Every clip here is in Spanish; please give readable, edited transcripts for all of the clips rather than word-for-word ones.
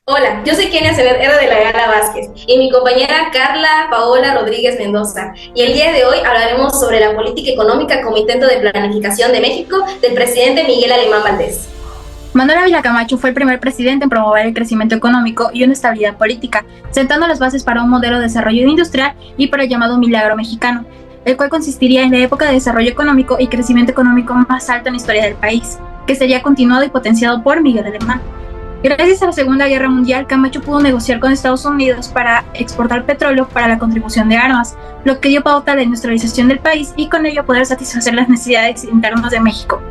Hola, yo soy Kenia Acevedo de la Gala Vázquez y mi compañera Carla Paola Rodríguez Mendoza. Y el día de hoy hablaremos sobre la política económica como intento de planificación de México del presidente Miguel Alemán Valdés. Manuel Ávila Camacho fue el primer presidente en promover el crecimiento económico y una estabilidad política, sentando las bases para un modelo de desarrollo industrial y para el llamado milagro mexicano, el cual consistiría en la época de desarrollo económico y crecimiento económico más alto en la historia del país, que sería continuado y potenciado por Miguel Alemán. Gracias a la Segunda Guerra Mundial, Camacho pudo negociar con Estados Unidos para exportar petróleo para la contribución de armas, lo que dio pauta a la industrialización del país y con ello poder satisfacer las necesidades internas de México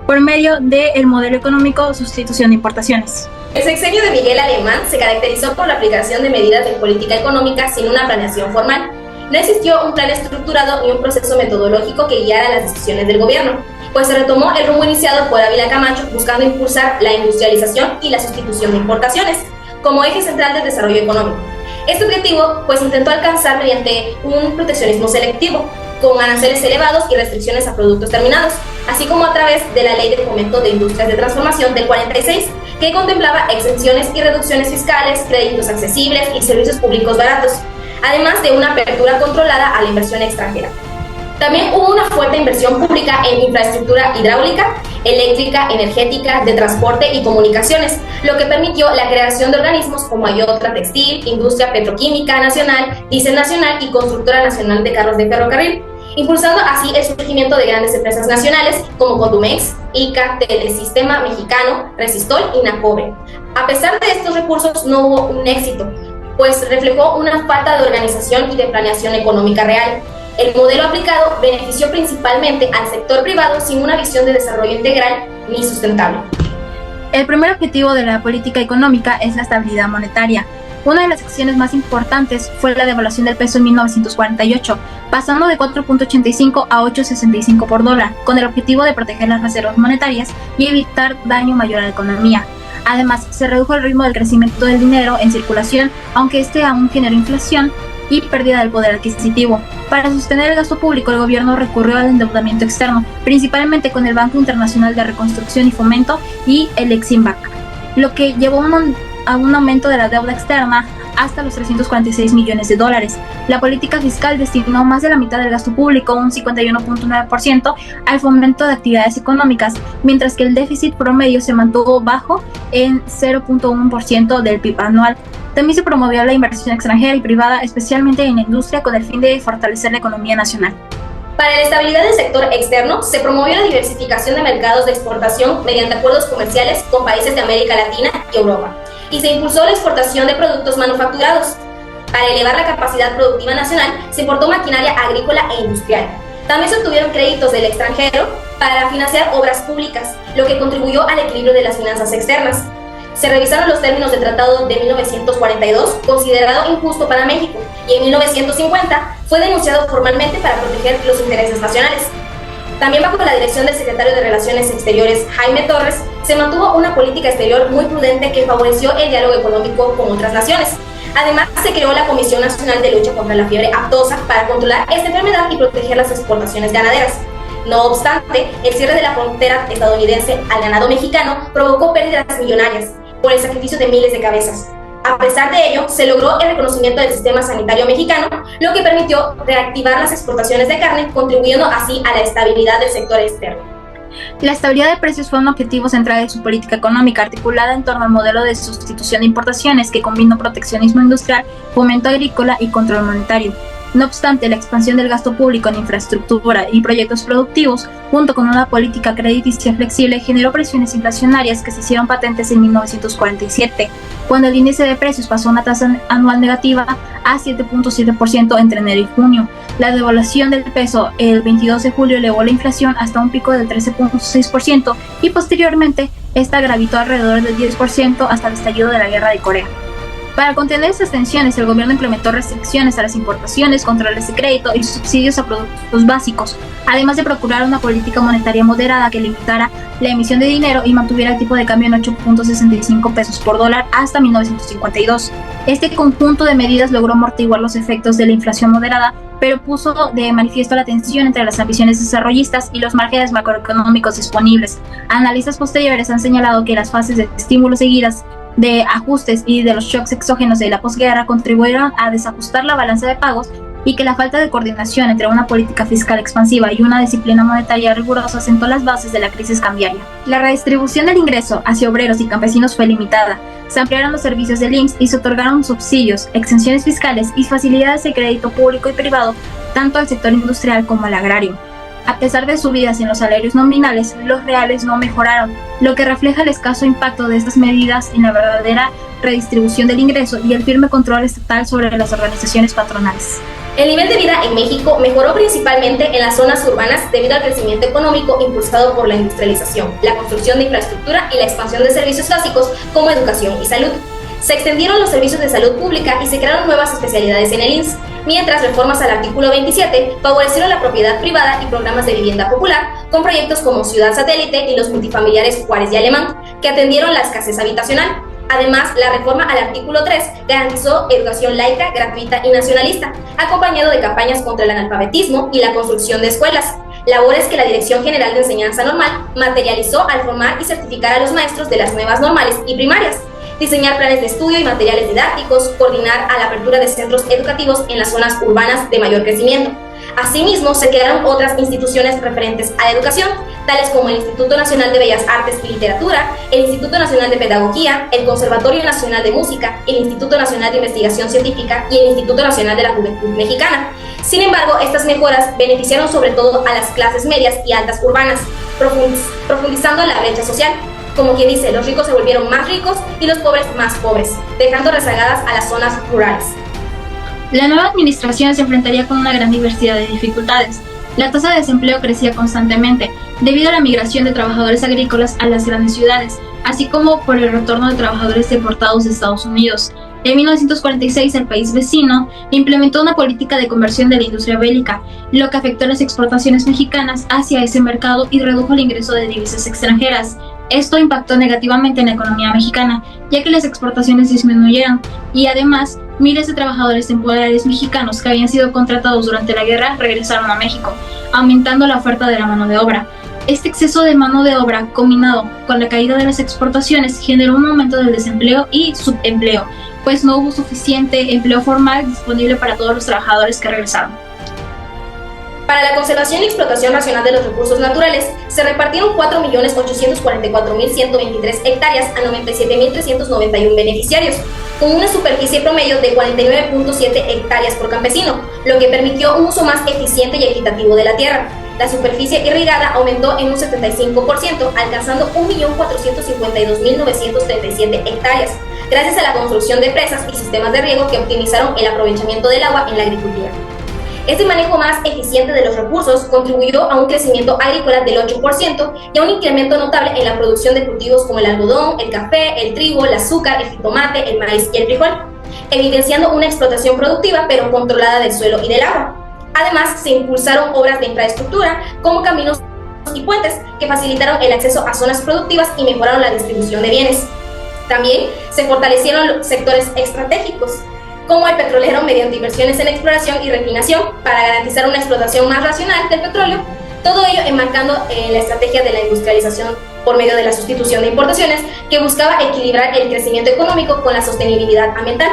por medio del modelo económico sustitución de importaciones. El sexenio de Miguel Alemán se caracterizó por la aplicación de medidas de política económica sin una planeación formal. No existió un plan estructurado ni un proceso metodológico que guiara las decisiones del gobierno, pues se retomó el rumbo iniciado por Ávila Camacho buscando impulsar la industrialización y la sustitución de importaciones como eje central del desarrollo económico. Este objetivo pues intentó alcanzar mediante un proteccionismo selectivo, con aranceles elevados y restricciones a productos terminados, así como a través de la Ley de Fomento de Industrias de Transformación del 46, que contemplaba exenciones y reducciones fiscales, créditos accesibles y servicios públicos baratos, además de una apertura controlada a la inversión extranjera. También hubo una fuerte inversión pública en infraestructura hidráulica, eléctrica, energética, de transporte y comunicaciones, lo que permitió la creación de organismos como Ayotra Textil, Industria Petroquímica Nacional, Diesel Nacional y Constructora Nacional de Carros de Ferrocarril, impulsando así el surgimiento de grandes empresas nacionales como Condumex, ICA, Telesistema Mexicano, Resistol y Nacobre. A pesar de estos recursos no hubo un éxito, pues reflejó una falta de organización y de planeación económica real. El modelo aplicado benefició principalmente al sector privado sin una visión de desarrollo integral ni sustentable. El primer objetivo de la política económica es la estabilidad monetaria. Una de las acciones más importantes fue la devaluación del peso en 1948, pasando de 4.85 a 8.65 por dólar, con el objetivo de proteger las reservas monetarias y evitar daño mayor a la economía. Además, se redujo el ritmo del crecimiento del dinero en circulación, aunque este aún generó inflación y pérdida del poder adquisitivo. Para sostener el gasto público, el gobierno recurrió al endeudamiento externo, principalmente con el Banco Internacional de Reconstrucción y Fomento y el Exim Bank, lo que llevó a un aumento de la deuda externa hasta los 346 millones de dólares. La política fiscal destinó más de la mitad del gasto público, un 51.9%, al fomento de actividades económicas, mientras que el déficit promedio se mantuvo bajo en 0.1% del PIB anual. También se promovió la inversión extranjera y privada, especialmente en la industria, con el fin de fortalecer la economía nacional. Para la estabilidad del sector externo, se promovió la diversificación de mercados de exportación mediante acuerdos comerciales con países de América Latina y Europa, y se impulsó la exportación de productos manufacturados. Para elevar la capacidad productiva nacional, se importó maquinaria agrícola e industrial. También se obtuvieron créditos del extranjero para financiar obras públicas, lo que contribuyó al equilibrio de las finanzas externas. Se revisaron los términos del Tratado de 1942, considerado injusto para México, y en 1950 fue denunciado formalmente para proteger los intereses nacionales. También bajo la dirección del secretario de Relaciones Exteriores, Jaime Torres, se mantuvo una política exterior muy prudente que favoreció el diálogo económico con otras naciones. Además, se creó la Comisión Nacional de Lucha contra la Fiebre Aftosa para controlar esta enfermedad y proteger las exportaciones ganaderas. No obstante, el cierre de la frontera estadounidense al ganado mexicano provocó pérdidas millonarias por el sacrificio de miles de cabezas. A pesar de ello, se logró el reconocimiento del sistema sanitario mexicano, lo que permitió reactivar las exportaciones de carne, contribuyendo así a la estabilidad del sector externo. La estabilidad de precios fue un objetivo central de su política económica, articulada en torno al modelo de sustitución de importaciones que combinó proteccionismo industrial, fomento agrícola y control monetario. No obstante, la expansión del gasto público en infraestructura y proyectos productivos, junto con una política crediticia flexible, generó presiones inflacionarias que se hicieron patentes en 1947, cuando el índice de precios pasó a una tasa anual negativa a 7.7% entre enero y junio. La devaluación del peso el 22 de julio elevó la inflación hasta un pico del 13.6% y posteriormente esta gravitó alrededor del 10% hasta el estallido de la Guerra de Corea. Para contener estas tensiones, el gobierno implementó restricciones a las importaciones, controles de crédito y subsidios a productos básicos, además de procurar una política monetaria moderada que limitara la emisión de dinero y mantuviera el tipo de cambio en 8.65 pesos por dólar hasta 1952. Este conjunto de medidas logró amortiguar los efectos de la inflación moderada, pero puso de manifiesto la tensión entre las ambiciones desarrollistas y los márgenes macroeconómicos disponibles. Analistas posteriores han señalado que las fases de estímulo seguidas de ajustes y de los shocks exógenos de la posguerra contribuyeron a desajustar la balanza de pagos y que la falta de coordinación entre una política fiscal expansiva y una disciplina monetaria rigurosa sentó las bases de la crisis cambiaria. La redistribución del ingreso hacia obreros y campesinos fue limitada. Se ampliaron los servicios del IMSS y se otorgaron subsidios, exenciones fiscales y facilidades de crédito público y privado tanto al sector industrial como al agrario. A pesar de subidas en los salarios nominales, los reales no mejoraron, lo que refleja el escaso impacto de estas medidas en la verdadera redistribución del ingreso y el firme control estatal sobre las organizaciones patronales. El nivel de vida en México mejoró principalmente en las zonas urbanas debido al crecimiento económico impulsado por la industrialización, la construcción de infraestructura y la expansión de servicios básicos como educación y salud. Se extendieron los servicios de salud pública y se crearon nuevas especialidades en el IMSS, mientras reformas al artículo 27 favorecieron la propiedad privada y programas de vivienda popular, con proyectos como Ciudad Satélite y los multifamiliares Juárez y Alemán, que atendieron la escasez habitacional. Además, la reforma al artículo 3 garantizó educación laica, gratuita y nacionalista, acompañado de campañas contra el analfabetismo y la construcción de escuelas, labores que la Dirección General de Enseñanza Normal materializó al formar y certificar a los maestros de las nuevas normales y primarias, diseñar planes de estudio y materiales didácticos, coordinar a la apertura de centros educativos en las zonas urbanas de mayor crecimiento. Asimismo, se crearon otras instituciones referentes a la educación, tales como el Instituto Nacional de Bellas Artes y Literatura, el Instituto Nacional de Pedagogía, el Conservatorio Nacional de Música, el Instituto Nacional de Investigación Científica y el Instituto Nacional de la Juventud Mexicana. Sin embargo, estas mejoras beneficiaron sobre todo a las clases medias y altas urbanas, profundizando la brecha social. Como quien dice, los ricos se volvieron más ricos y los pobres más pobres, dejando rezagadas a las zonas rurales. La nueva administración se enfrentaría con una gran diversidad de dificultades. La tasa de desempleo crecía constantemente, debido a la migración de trabajadores agrícolas a las grandes ciudades, así como por el retorno de trabajadores deportados de Estados Unidos. En 1946, el país vecino implementó una política de conversión de la industria bélica, lo que afectó las exportaciones mexicanas hacia ese mercado y redujo el ingreso de divisas extranjeras. Esto impactó negativamente en la economía mexicana, ya que las exportaciones disminuyeron y además miles de trabajadores temporales mexicanos que habían sido contratados durante la guerra regresaron a México, aumentando la oferta de la mano de obra. Este exceso de mano de obra, combinado con la caída de las exportaciones, generó un aumento del desempleo y subempleo, pues no hubo suficiente empleo formal disponible para todos los trabajadores que regresaron. Para la conservación y explotación racional de los recursos naturales, se repartieron 4.844.123 hectáreas a 97.391 beneficiarios, con una superficie promedio de 49.7 hectáreas por campesino, lo que permitió un uso más eficiente y equitativo de la tierra. La superficie irrigada aumentó en un 75%, alcanzando 1.452.937 hectáreas, gracias a la construcción de presas y sistemas de riego que optimizaron el aprovechamiento del agua en la agricultura. Este manejo más eficiente de los recursos contribuyó a un crecimiento agrícola del 8% y a un incremento notable en la producción de cultivos como el algodón, el café, el trigo, el azúcar, el jitomate, el maíz y el frijol, evidenciando una explotación productiva pero controlada del suelo y del agua. Además, se impulsaron obras de infraestructura como caminos y puentes que facilitaron el acceso a zonas productivas y mejoraron la distribución de bienes. También se fortalecieron los sectores estratégicos, como el petrolero, mediante inversiones en exploración y refinación para garantizar una explotación más racional del petróleo, todo ello enmarcando la estrategia de la industrialización por medio de la sustitución de importaciones que buscaba equilibrar el crecimiento económico con la sostenibilidad ambiental.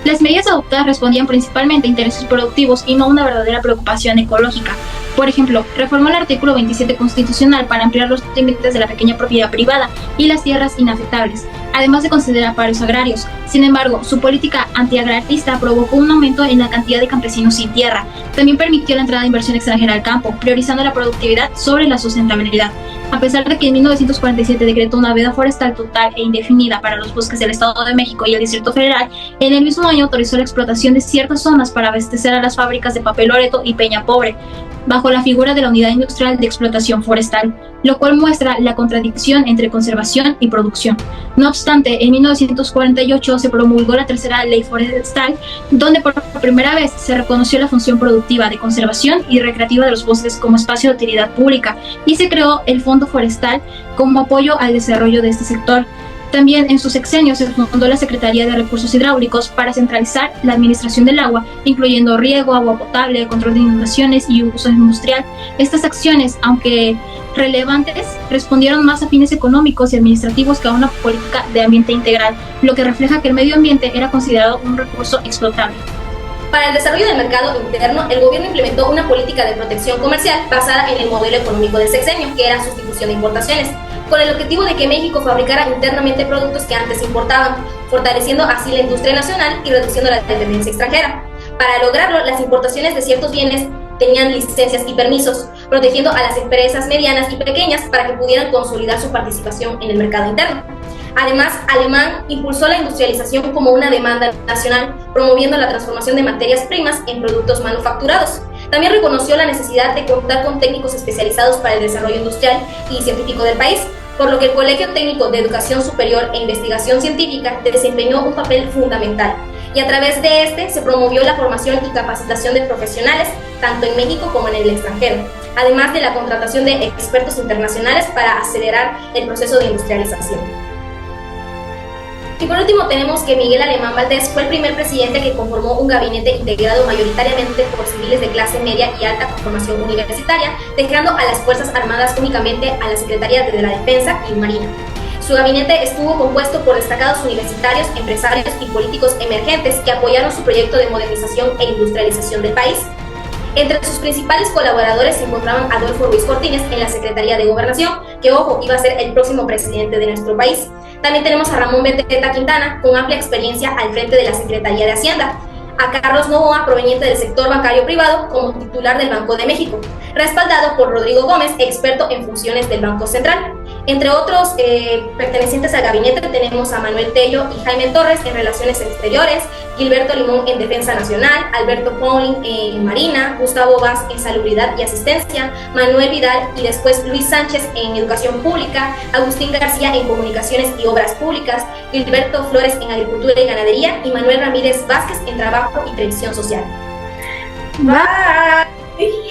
Las medidas adoptadas respondían principalmente a intereses productivos y no a una verdadera preocupación ecológica. Por ejemplo, reformó el artículo 27 constitucional para ampliar los límites de la pequeña propiedad privada y las tierras inafectables, además de considerar paros agrarios. Sin embargo, su política antiagrarista provocó un aumento en la cantidad de campesinos sin tierra. También permitió la entrada de inversión extranjera al campo, priorizando la productividad sobre la sustentabilidad. A pesar de que en 1947 decretó una veda forestal total e indefinida para los bosques del Estado de México y el Distrito Federal, en el mismo año autorizó la explotación de ciertas zonas para abastecer a las fábricas de papel Loreto y Peña Pobre, bajo la figura de la Unidad Industrial de Explotación Forestal, lo cual muestra la contradicción entre conservación y producción. No obstante, en 1948 se promulgó la tercera ley forestal, donde por primera vez se reconoció la función productiva de conservación y recreativa de los bosques como espacio de utilidad pública y se creó el Fondo Forestal como apoyo al desarrollo de este sector. También en su sexenio se fundó la Secretaría de Recursos Hidráulicos para centralizar la administración del agua, incluyendo riego, agua potable, control de inundaciones y uso industrial. Estas acciones, aunque relevantes, respondieron más a fines económicos y administrativos que a una política de ambiente integral, lo que refleja que el medio ambiente era considerado un recurso explotable. Para el desarrollo del mercado interno, el gobierno implementó una política de protección comercial basada en el modelo económico del sexenio, que era sustitución de importaciones, con el objetivo de que México fabricara internamente productos que antes importaban, fortaleciendo así la industria nacional y reduciendo la dependencia extranjera. Para lograrlo, las importaciones de ciertos bienes tenían licencias y permisos, protegiendo a las empresas medianas y pequeñas para que pudieran consolidar su participación en el mercado interno. Además, Alemán impulsó la industrialización como una demanda nacional, promoviendo la transformación de materias primas en productos manufacturados. También reconoció la necesidad de contar con técnicos especializados para el desarrollo industrial y científico del país, por lo que el Colegio Técnico de Educación Superior e Investigación Científica desempeñó un papel fundamental, y a través de este se promovió la formación y capacitación de profesionales, tanto en México como en el extranjero, además de la contratación de expertos internacionales para acelerar el proceso de industrialización. Y por último tenemos que Miguel Alemán Valdés fue el primer presidente que conformó un gabinete integrado mayoritariamente por civiles de clase media y alta con formación universitaria, dejando a las Fuerzas Armadas únicamente a la Secretaría de la Defensa y Marina. Su gabinete estuvo compuesto por destacados universitarios, empresarios y políticos emergentes que apoyaron su proyecto de modernización e industrialización del país. Entre sus principales colaboradores se encontraban Adolfo Ruiz Cortines en la Secretaría de Gobernación, que, ojo, iba a ser el próximo presidente de nuestro país. También tenemos a Ramón Beteta Quintana, con amplia experiencia al frente de la Secretaría de Hacienda. A Carlos Novoa, proveniente del sector bancario privado, como titular del Banco de México, respaldado por Rodrigo Gómez, experto en funciones del Banco Central. Entre otros pertenecientes al gabinete tenemos a Manuel Tello y Jaime Torres en Relaciones Exteriores, Gilberto Limón en Defensa Nacional, Alberto Pauling en Marina, Gustavo Vaz en Salubridad y Asistencia, Manuel Vidal y después Luis Sánchez en Educación Pública, Agustín García en Comunicaciones y Obras Públicas, Gilberto Flores en Agricultura y Ganadería y Manuel Ramírez Vázquez en Trabajo y Previsión Social. Bye.